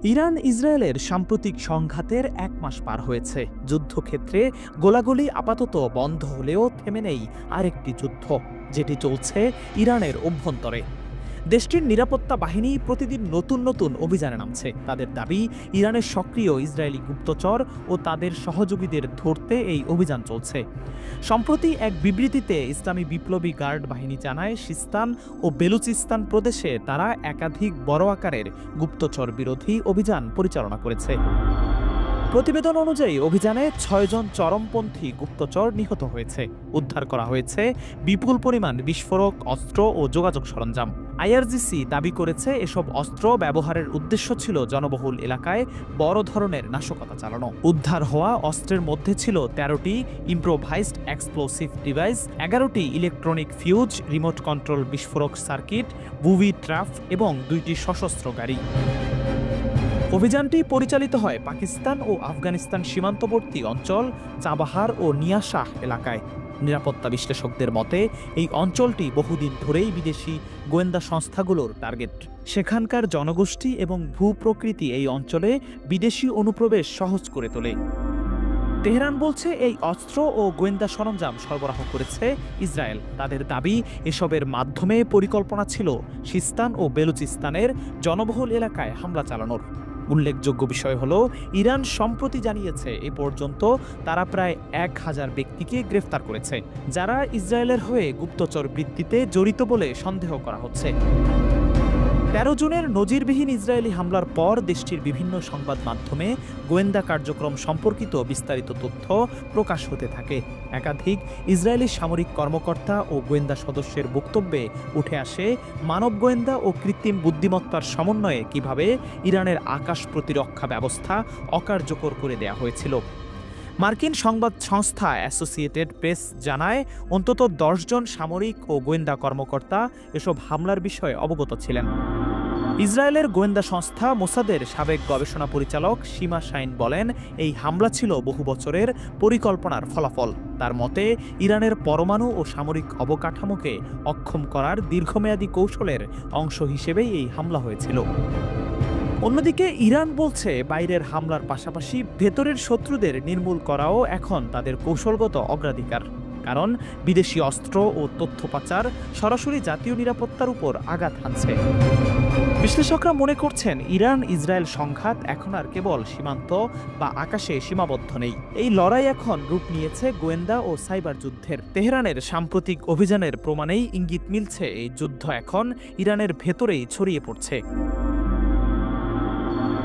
Iran ইসরায়েলের সাম্প্রতিক সংঘাতের ১ মাস পার হয়েছে। যুদ্ধক্ষেত্রে গোলাগুলি আপাতত বন্ধ হলেও থেমে নেই আরেকটি যুদ্ধ, যেটি চলছে ইরানের অভ্যন্তরে। দেশটির নিরাপত্তা বাহিনী প্রতিদিন নতুন নতুন অভিযানে নামছে। তাদের দাবি, ইরানের সক্রিয় ইসরায়েলি গুপ্তচর ও তাদের সহযোগীদের ধরতে এই অভিযান চলছে। সম্প্রতি এক বিবৃতিতে ইসলামী বিপ্লবী গার্ড বাহিনী জানায়, সিস্তান ও বেলুচিস্তান প্রদেশে তারা একাধিক বড় আকারের গুপ্তচর বিরোধী অভিযান পরিচালনা করেছে। প্রতিবেদন অনুযায়ী অভিযানে ৬ জন চরমপন্থী গুপ্তচর নিহত হয়েছে। উদ্ধার করা হয়েছে বিপুল পরিমাণ বিস্ফোরক, অস্ত্র ও যোগাযোগ সরঞ্জাম। আইআরজিসি দাবি করেছে, এসব অস্ত্র ব্যবহারের উদ্দেশ্য ছিল জনবহুল এলাকায় বড় ধরনের নাশকতা চালানো। উদ্ধার হওয়া অস্ত্রের মধ্যে ছিল ১৩টি ইম্প্রোভাইজড এক্সপ্লোসিভ ডিভাইস, ১১টি ইলেকট্রনিক ফিউজ, রিমোট কন্ট্রোল বিস্ফোরক সার্কিট, বুবি ট্রাপ এবং ২টি সশস্ত্র গাড়ি। অভিযানটি পরিচালিত হয় পাকিস্তান ও আফগানিস্তান সীমান্তবর্তী অঞ্চল চাবাহার ও নিয়াশাহ এলাকায়। নিরাপত্তা বিশ্লেষকদের মতে, এই অঞ্চলটি বহুদিন ধরেই বিদেশি গোয়েন্দা সংস্থাগুলোর টার্গেট। সেখানকার জনগোষ্ঠী এবং ভূপ্রকৃতি এই অঞ্চলে বিদেশি অনুপ্রবেশ সহজ করে তোলে। তেহরান বলছে, এই অস্ত্র ও গোয়েন্দা সরঞ্জাম সরবরাহ করেছে ইসরায়েল। তাদের দাবি, এসবের মাধ্যমে পরিকল্পনা ছিল সিস্তান ও বেলুচিস্তানের জনবহুল এলাকায় হামলা চালানোর। উল্লেখযোগ্য বিষয় হল, ইরান সম্প্রতি জানিয়েছে এ পর্যন্ত তারা প্রায় ১,০০০ ব্যক্তিকে গ্রেফতার করেছে, যারা ইসরায়েলের হয়ে গুপ্তচর বৃত্তিতে জড়িত বলে সন্দেহ করা হচ্ছে। ১৩ জুনের নজিরবিহীন ইসরায়েলি হামলার পর দেশটির বিভিন্ন সংবাদ মাধ্যমে গোয়েন্দা কার্যক্রম সম্পর্কিত বিস্তারিত তথ্য প্রকাশ হতে থাকে। একাধিক ইসরায়েলি সামরিক কর্মকর্তা ও গোয়েন্দা সদস্যের বক্তব্যে উঠে আসে, মানব গোয়েন্দা ও কৃত্রিম বুদ্ধিমত্তার সমন্বয়ে কিভাবে ইরানের আকাশ প্রতিরক্ষা ব্যবস্থা অকার্যকর করে দেয়া হয়েছিল। মার্কিন সংবাদ সংস্থা অ্যাসোসিয়েটেড প্রেস জানায়, অন্তত ১০ জন সামরিক ও গোয়েন্দা কর্মকর্তা এসব হামলার বিষয়ে অবগত ছিলেন। ইসরায়েলের গোয়েন্দা সংস্থা মোসাদের সাবেক গবেষণা পরিচালক সীমা শাইন বলেন, এই হামলা ছিল বহু বছরের পরিকল্পনার ফলাফল। তার মতে, ইরানের পরমাণু ও সামরিক অবকাঠামোকে অক্ষম করার দীর্ঘমেয়াদী কৌশলের অংশ হিসেবেই এই হামলা হয়েছিল। অন্যদিকে ইরান বলছে, বাইরের হামলার পাশাপাশি ভেতরের শত্রুদের নির্মূল করাও এখন তাদের কৌশলগত অগ্রাধিকার। কারণ বিদেশি অস্ত্র ও তথ্য পাচার সরাসরি জাতীয় নিরাপত্তার উপর আঘাত হানছে। বিশ্লেষকরা মনে করছেন, ইরান ইসরায়েল সংঘাত এখন আর কেবল সীমান্ত বা আকাশে সীমাবদ্ধ নেই। এই লড়াই এখন রূপ নিয়েছে গোয়েন্দা ও সাইবার যুদ্ধের। তেহরানের সাম্প্রতিক অভিযানের প্রমাণেই ইঙ্গিত মিলছে, এই যুদ্ধ এখন ইরানের ভেতরেই ছড়িয়ে পড়ছে।